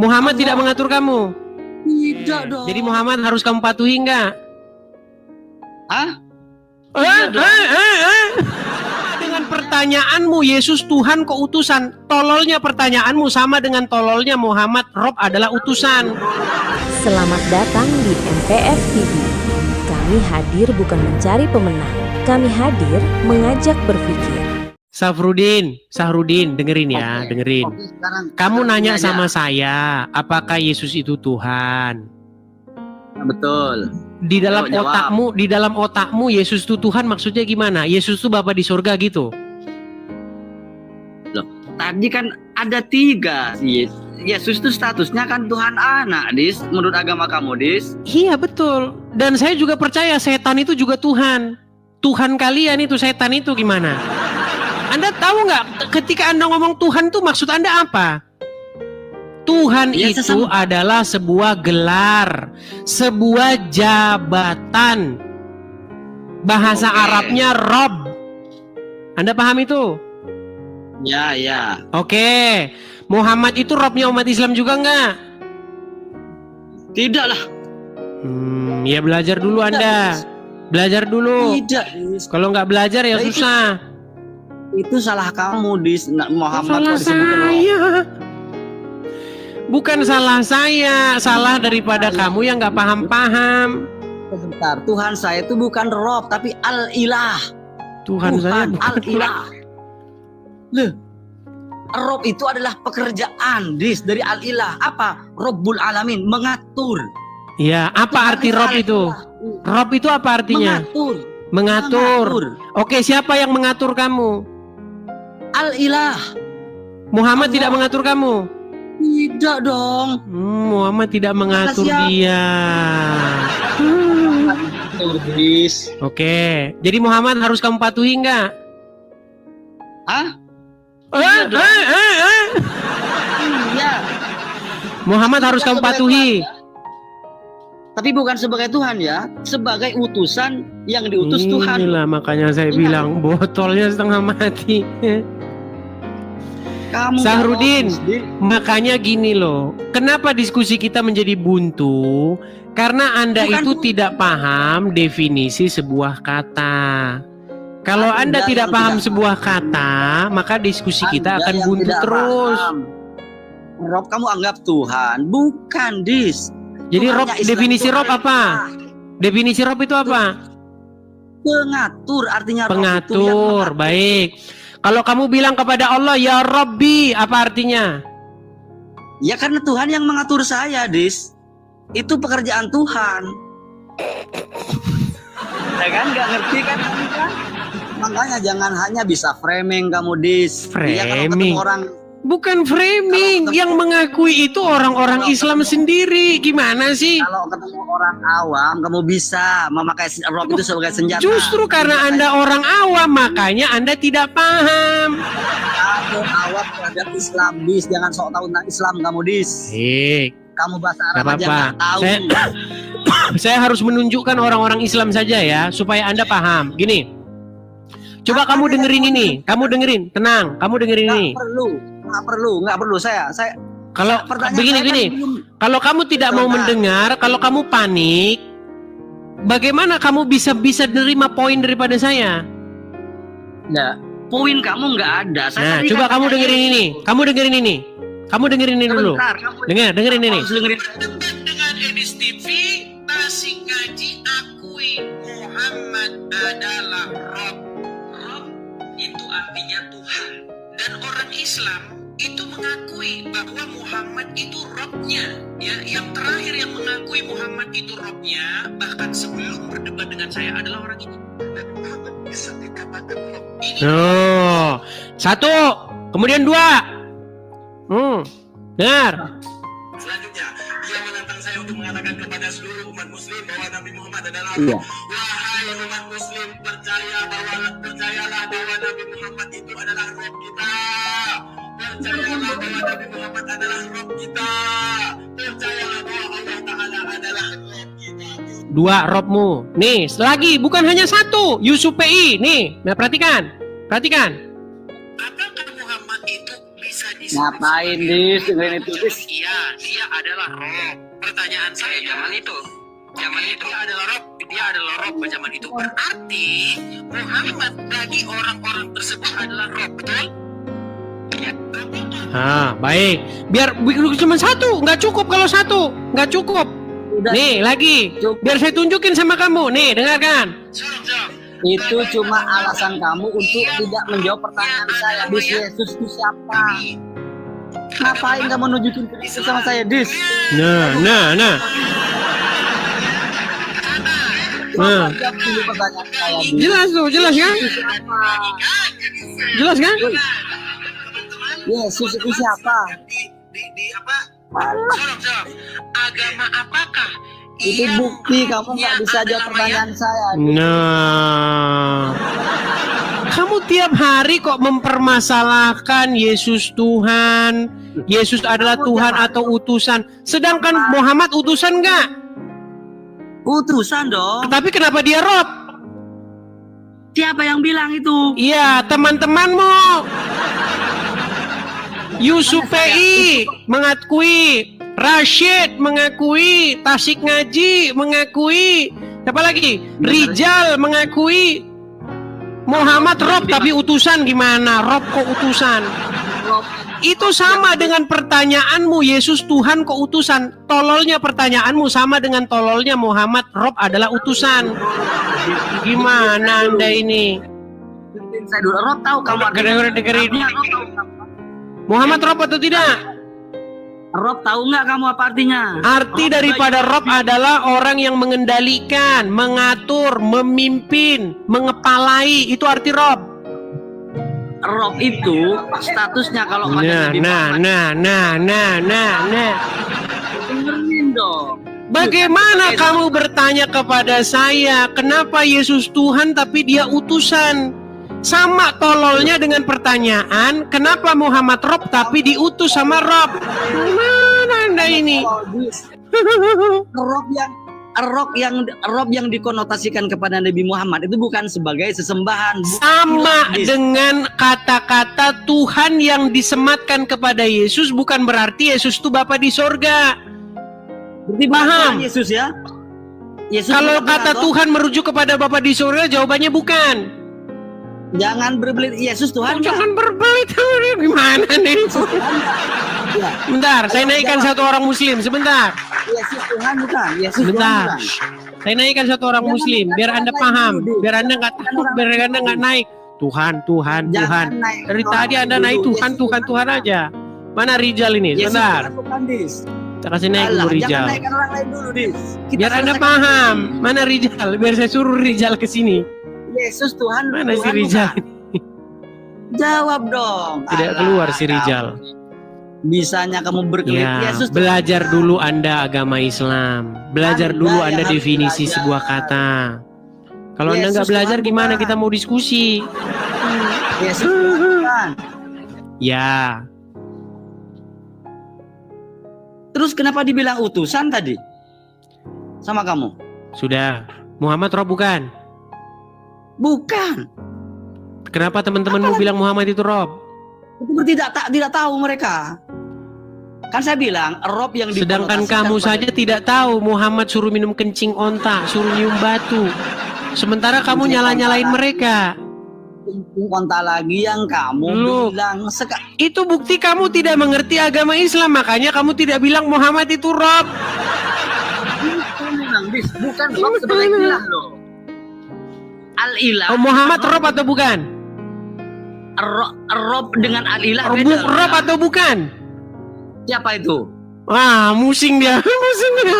Muhammad tidak mengatur kamu. Tidak dong. Jadi Muhammad harus kamu patuhi enggak? Hah? Dengan pertanyaanmu Yesus Tuhan kok utusan? Tololnya pertanyaanmu sama dengan tololnya Muhammad Rob adalah utusan. Selamat datang di MPF TV. Kami hadir bukan mencari pemenang. Kami hadir mengajak berpikir. Sahrudin, dengerin ya, dengerin. Kamu nanya sama saya, apakah Yesus itu Tuhan? Betul. Di dalam otakmu Yesus itu Tuhan maksudnya gimana? Yesus itu Bapa di surga gitu? Loh, tadi kan ada 3. Yesus itu statusnya kan Tuhan anak, Dis. Menurut agama kamu, Dis. Iya betul. Dan saya juga percaya setan itu juga Tuhan. Tuhan kalian itu setan itu gimana? Anda tahu nggak ketika Anda ngomong Tuhan tuh maksud Anda apa? Tuhan Ya, itu adalah sebuah gelar, sebuah jabatan. Bahasa Arabnya Rob. Anda paham itu? Ya. Oke. Muhammad itu Robnya umat Islam juga nggak? Tidak lah. Ya belajar dulu Anda. Belajar dulu. Tidak, Dis. Kalau nggak belajar ya susah. Itu salah kamu, Dis. Salah Muhammad saya. Bukan salah saya, salah daripada kamu yang nggak paham-paham. Sebentar, Tuhan saya itu bukan Rob, tapi Al-Ilah. Tuhan saya bukan Al-Ilah. Loh, Rob itu adalah pekerjaan, Dis, dari Al-Ilah. Apa? Robbul Alamin, mengatur. Ya, apa arti Rob itu? Rob itu apa artinya? Mengatur. Oke, siapa yang mengatur kamu? Al-Ilah. Muhammad tidak mengatur kamu? Tidak dong. Muhammad tidak mengatur dia. Oke, jadi Muhammad harus kamu patuhi enggak? Hah? Iya. Muhammad harus kamu patuhi. Tapi bukan sebagai Tuhan ya, sebagai utusan yang diutus Tuhan. Inilah makanya saya bilang botolnya setengah mati. Kamu Sahrudin, makanya gini loh. Kenapa diskusi kita menjadi buntu? Karena Anda itu tidak paham definisi sebuah kata. Kalau Anda tidak paham sebuah kata, maka diskusi kita akan buntu terus. Rob kamu anggap Tuhan, bukan, Dis. Jadi Rob, definisi Rob apa? Definisi Rob itu apa? Pengatur, artinya Rob pengatur, baik. Kalau kamu bilang kepada Allah, ya Rabbi, apa artinya? Ya karena Tuhan yang mengatur saya, Dis. Itu pekerjaan Tuhan. Ya kan, nggak ngerti kan? Makanya jangan hanya bisa framing kamu, Dis. Framing? Ya, kalau ketemu orang... Bukan framing, yang mengakui itu orang-orang Islam sendiri. Gimana sih? Kalau ketemu orang awam, kamu bisa memakai Rob itu sebagai senjata. Justru karena Anda orang awam, makanya Anda tidak paham. Kamu awam terhadap Islam, Dis. Jangan sok tahu tentang Islam kamu, Dis. Kamu bahasa Arab aja nggak tahu. Saya harus menunjukkan orang-orang Islam saja ya, supaya Anda paham. Gini, coba kamu dengerin ini. Kamu dengerin, tenang. Kamu dengerin ini. Nggak perlu. Saya kalau begini, kalau kamu tidak mau mendengar, kalau kamu panik, bagaimana kamu bisa nerima poin daripada saya? Nah, poin kamu nggak ada. Nah, coba kamu dengerin ini. Kamu dengerin ini. Kamu dengerin ini dulu. Dengerin ini. Dengan Edis TV, Tasik Ngaji akui Muhammad adalah Rob. Rob itu artinya Tuhan. Dan orang Islam itu mengakui bahwa Muhammad itu Robnya, ya. Yang terakhir yang mengakui Muhammad itu Robnya, bahkan sebelum berdebat dengan saya adalah orang ini. Dan Muhammad bisa dikatakan Rob. Ini satu, kemudian 2. Dengar. Selanjutnya, dia menantang saya untuk mengatakan kepada seluruh umat Muslim bahwa Nabi Muhammad adalah Rob. Wahai umat Muslim, percayalah bahwa Nabi Muhammad itu adalah Rob kita. Percayalah bahwa Nabi Muhammad adalah Rob kita. Percayalah bahwa Allah Ta'ala adalah Rob kita. 2 Robmu. Nih, lagi bukan hanya 1. Yusuf PI. Nih, nah perhatikan. Apakah Muhammad itu bisa Ngapain dis dengerin itu dis? Iya, dia adalah roh. Pertanyaan saya, zaman itu dia adalah roh pada zaman itu. Berarti Muhammad bagi orang-orang tersebut adalah roh, betul? Ya. Baik. Biar cuma satu, nggak cukup kalau satu, nggak cukup. Udah. Nih lagi, biar saya tunjukin sama kamu. Nih dengarkan. Itu cuma alasan kamu untuk tidak menjawab pertanyaan saya. Dis, Yesus itu siapa? Ngapain kamu nunjukin ke Yesus sama saya, Dis? Nah. Coba jawab dulu pertanyaan saya, Dis. Jelas tuh, jelas kan? Yesus siapa? Jelas kan? Yesus itu siapa? Di apa? Saudara, agama apakah? Itu bukti kamu nggak bisa jawab pertanyaan saya. Nah, kamu tiap hari kok mempermasalahkan Yesus Tuhan. Yesus adalah Tuhan atau utusan. Sedangkan Muhammad utusan nggak? Utusan dong. Tapi kenapa dia rob? Siapa yang bilang itu? Iya, teman-temanmu. Yusuf PI mengakui, Rashid mengakui, Tasik Ngaji mengakui, siapa lagi? Rijal mengakui. Muhammad rob tapi utusan gimana? Rob kok utusan? Itu sama dengan pertanyaanmu, Yesus Tuhan kok utusan. Tololnya pertanyaanmu sama dengan tololnya Muhammad rob adalah utusan. Gimana Anda ini? Saya dulu Rob tahu kamu Dengerin. artinya Rob tahu kamu. Muhammad rob atau tidak? Rob tahu nggak kamu apa artinya? Arti daripada rob adalah orang yang mengendalikan, mengatur, memimpin, mengepalai. Itu arti rob. Rob itu statusnya kalau ada Nabi Muhammad. Nah. Dengerin dong. Bagaimana kamu bertanya kepada saya, kenapa Yesus Tuhan tapi dia utusan? Sama tololnya dengan pertanyaan, kenapa Muhammad rob tapi diutus sama rob? Mana Anda ini? Rob yang dikonotasikan kepada Nabi Muhammad itu bukan sebagai sesembahan. Sama dengan kata-kata Tuhan yang disematkan kepada Yesus bukan berarti Yesus itu Bapa di sorga. Berarti paham? Yesus ya? Yesus Kalau bukan kata atau? Tuhan merujuk kepada Bapa di sorga, jawabannya bukan. Jangan berbelit, Yesus Tuhan. Jangan berbelit, gimana nih? Ya. Bentar, saya naikkan satu orang Muslim, sebentar. Yesus Tuhan bukan. Yesus Sebentar. Tuhan bukan. Saya naikkan satu orang Jangan Muslim, naikkan biar orang Anda lain paham, dulu, biar Anda nggak takut, orang biar lain Anda nggak dulu. naik. Tuhan. Jangan naik Dari orang tadi lain Anda dulu, naik Yesus Tuhan aja. Mana Rijal ini? Yesus Sebentar. Tuhan bukan, Dis. Saya kasih naik Alah, dulu jangan Rijal. naikkan orang lain dulu, Dis. Kita Biar Anda selesaikan paham. dulu. Mana Rijal? Biar saya suruh Rijal ke sini. Yesus Tuhan. Mana si Tuhan Rijal? bukan. Jawab dong. Tidak Alah, keluar si kamu. Rijal. Bisanya kamu berkelit. Ya, Yesus Tuhan belajar bukan. dulu Anda agama Islam. Belajar Anda dulu yang Anda harus definisi belajar. sebuah kata. Kalau Anda nggak Yesus belajar, Tuhan gimana bukan. kita mau diskusi? Yesus Tuhan bukan. Ya, Terus kenapa dibilang utusan tadi? Sama kamu? sudah. Muhammad roh bukan? Bukan. Kenapa teman-temanmu bilang Muhammad itu rob? Itu berarti tidak tahu mereka. Kan saya bilang Rob yang Sedangkan dikonotasikan kamu kepada- saja tidak tahu Muhammad suruh minum kencing onta, suruh nyium batu. Sementara kamu Kencing nyala-nyalain onta mereka. konta lagi yang kamu Lu. bilang Itu bukti kamu tidak mengerti agama Islam. Makanya kamu tidak bilang Muhammad itu rob. bukan Rob sebagai ilah loh. Al-ilah. Oh, Muhammad rob atau bukan? Rob dengan al-ilah Rob, beda. rob atau bukan? Siapa itu? Wah, musing dia. Musing dia.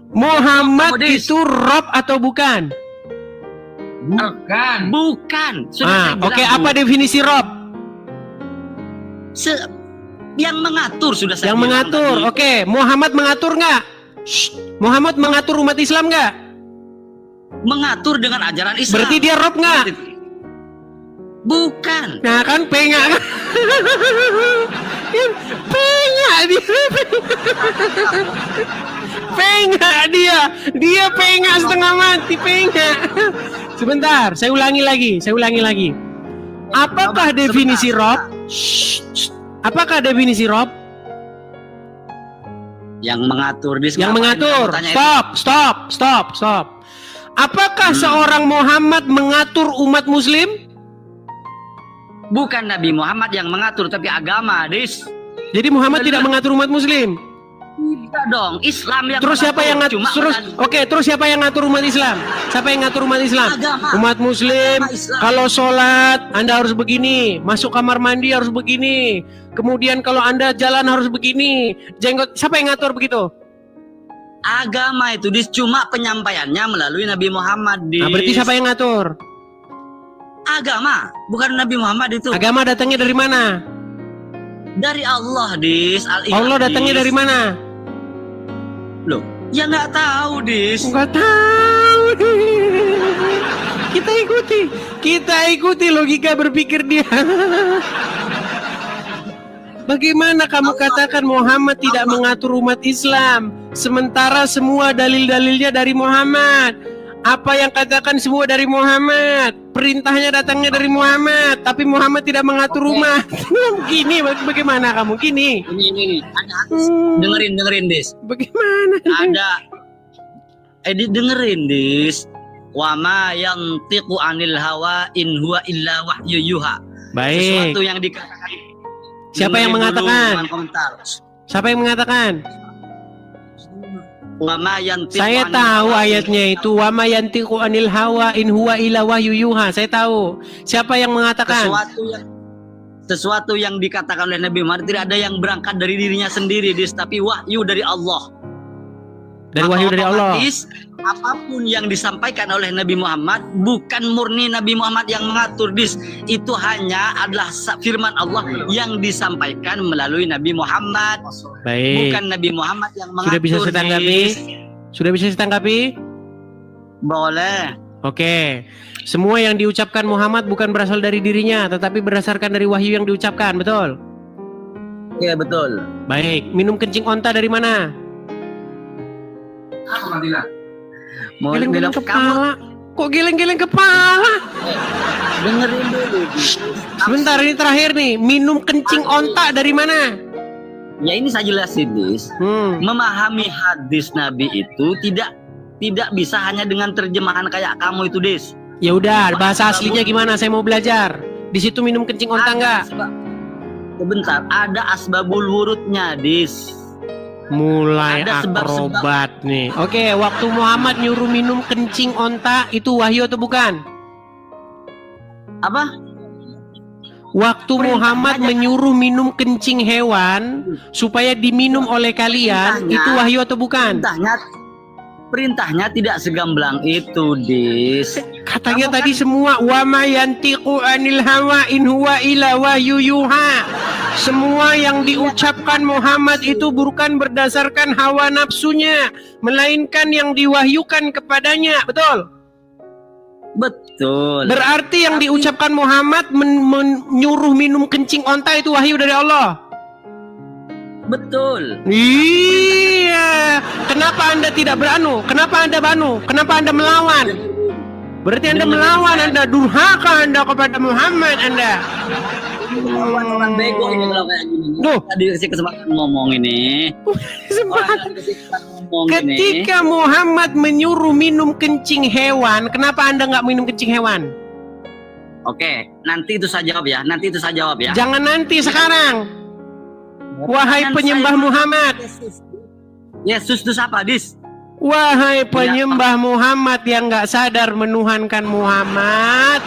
Muhammad Modis. itu rob atau bukan? Bukan. Sudah saya bilang, Oke, apa definisi rob? yang mengatur sudah saya Yang bilang mengatur. tadi. Oke, Muhammad mengatur nggak? Shh. Muhammad mengatur umat Islam nggak? Mengatur dengan ajaran Islam. Berarti dia rob nggak? Bukan. Nah kan pengak kan? Pengak dia. Pengak dia. Dia pengak setengah mati, pengak. Sebentar, saya ulangi lagi. Apakah Coba, definisi sebentar, Rob? Apakah definisi Rob? Yang mengatur dis. Yang Ngapain mengatur. kamu tanya itu? Stop. Apakah seorang Muhammad mengatur umat muslim? Bukan Nabi Muhammad yang mengatur, tapi agama, dis. Jadi Muhammad tidak mengatur umat muslim. Tidak dong, Islam yang Terus siapa yang ngatur? Cuma Terus siapa yang ngatur umat Islam? Siapa yang ngatur umat Islam? Agama. Umat muslim. Agama Islam. Kalau sholat Anda harus begini, masuk kamar mandi harus begini. Kemudian kalau Anda jalan harus begini. Jenggot, siapa yang ngatur begitu? agama itu dis, cuma penyampaiannya melalui Nabi Muhammad, dis. Nah, berarti siapa yang ngatur? Agama, bukan Nabi Muhammad itu. Agama datangnya dari mana? Dari Allah, dis. Allah datangnya dari mana? Loh, ya nggak tahu, dis. Nggak tahu deh. Kita ikuti logika berpikir dia. Bagaimana kamu katakan Muhammad tidak mengatur umat Islam, sementara semua dalil-dalilnya dari Muhammad? Apa yang katakan semua dari Muhammad? Perintahnya datangnya dari Muhammad, tapi Muhammad tidak mengatur umat. Gini, bagaimana kamu? Gini. Ini. Ada hadis. Dengerin, dis. Bagaimana? Ada. Dengerin, dis. Wa ma yantiqu anil hawa in huwa illa wahyu yuha. Baik. Sesuatu yang dikatakan. Siapa yang mengatakan? Siapa yang mengatakan? Wa ma yantiqu Saya anil tahu hawa ayatnya itu wa ma yantiqu anil hawa in huwa illa wahyu yuha. Saya tahu. Siapa yang mengatakan? Sesuatu yang dikatakan oleh Nabi Muhammad tidak ada yang berangkat dari dirinya sendiri, dis, tapi wahyu dari Allah. Dari wahyu dari Allah. Otomatis, apapun yang disampaikan oleh Nabi Muhammad bukan murni Nabi Muhammad yang mengatur, dis. Itu hanya adalah firman Allah yang disampaikan melalui Nabi Muhammad. Baik. Bukan Nabi Muhammad yang mengatur. Sudah bisa saya tanggapi? dis. Sudah bisa saya tanggapi? Boleh. Oke. Semua yang diucapkan Muhammad bukan berasal dari dirinya, tetapi berdasarkan dari wahyu yang diucapkan, betul? Iya, betul. Baik. Minum kencing onta dari mana? Mau Geleng-geleng bilang kamu kepala. Kok geleng-geleng kepala? dengerin dulu, dis. Sebentar, ini terakhir nih. Minum kencing onta dari mana? Ya ini saya jelasin, dis. Memahami hadis Nabi itu tidak bisa hanya dengan terjemahan kayak kamu itu, dis. Ya udah, bahasa aslinya gimana? Saya mau belajar. Di situ minum kencing onta enggak? Sebentar, ada asbabul wurudnya, dis. Mulai Ada sebab-sebab. akrobat nih. Oke, waktu Muhammad nyuruh minum kencing onta itu wahyu atau bukan? Apa? Waktu Muhammad menyuruh minum kencing hewan supaya diminum oleh kalian, Perintahnya. itu wahyu atau bukan? Perintahnya tidak segamblang itu, dis. Katanya tadi semua wa ma yantiqu anil hawa in huwa illa wahyu yuha. Semua yang diucapkan Muhammad itu bukan berdasarkan hawa nafsunya, melainkan yang diwahyukan kepadanya, betul? Betul. Berarti yang diucapkan Muhammad menyuruh minum kencing onta itu wahyu dari Allah. Betul. Iya. Kenapa Anda tidak beranu? Kenapa Anda banu? Kenapa Anda melawan? Berarti Anda melawan, Anda durhaka Anda kepada Muhammad Anda. Orang bego ini kalau kayak gini. Duh. Tadi kasih kesempatan ngomong ini. Orang kasih kesempatan ngomong ini. Ketika Muhammad menyuruh minum kencing hewan, kenapa Anda nggak minum kencing hewan? Oke, nanti itu saya jawab ya. Jangan nanti, sekarang. Wahai penyembah Muhammad. Yesus itu siapa, dis? Wahai penyembah Muhammad yang nggak sadar menuhankan Muhammad,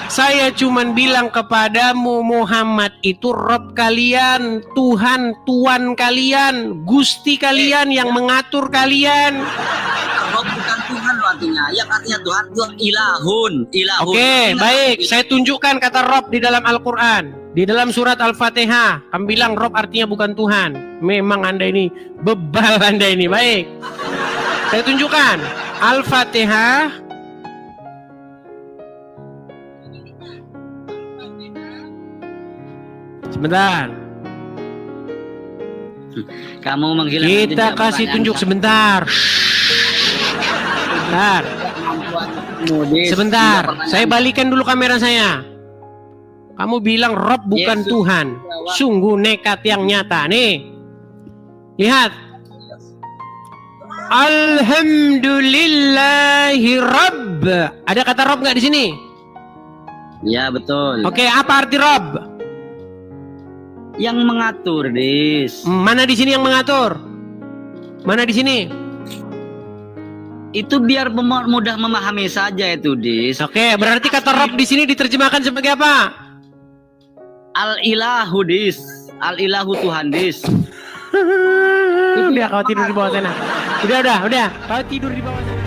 saya cuman bilang kepadamu, Muhammad itu Rob kalian, Tuhan, Tuan kalian, Gusti kalian yang mengatur kalian. Rob bukan Tuhan loh artinya. Yang artinya Tuhan itu ilahun. Oke, baik. Saya tunjukkan kata Rob di dalam Al-Quran. Di dalam surat Al-Fatihah, kami bilang Rob artinya bukan Tuhan. Memang Anda ini bebal, Anda ini. Baik. Saya tunjukkan Al-Fatihah. Sebentar. Kamu menghilangkan Kita jejak kasih pertanyaan tunjuk saya. sebentar. Sebentar. Kemampuanmu, dis. Sebentar. Jawab pertanyaan. Saya balikan dulu kamera saya. Kamu bilang Rob bukan Yesus. Tuhan. Sungguh nekat yang nyata. Nih, lihat. Alhamdulillahi Rabb. Ada kata Rob nggak di sini? Ya betul. Oke, apa arti Rob? Yang mengatur, Dis. Mana di sini yang mengatur? Mana di sini? Itu biar mudah memahami saja itu, Dis. Oke, berarti kata Rob di sini diterjemahkan sebagai apa? Al-ilahu, Dis. Al-ilahu Tuhan, Dis. Udah, kau tidur di bawah sana. Udah. Kau tidur di bawah sana.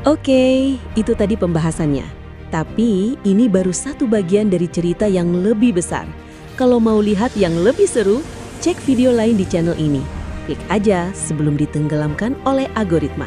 Oke, itu tadi pembahasannya. Tapi ini baru satu bagian dari cerita yang lebih besar. Kalau mau lihat yang lebih seru, cek video lain di channel ini. Klik aja sebelum ditenggelamkan oleh algoritma.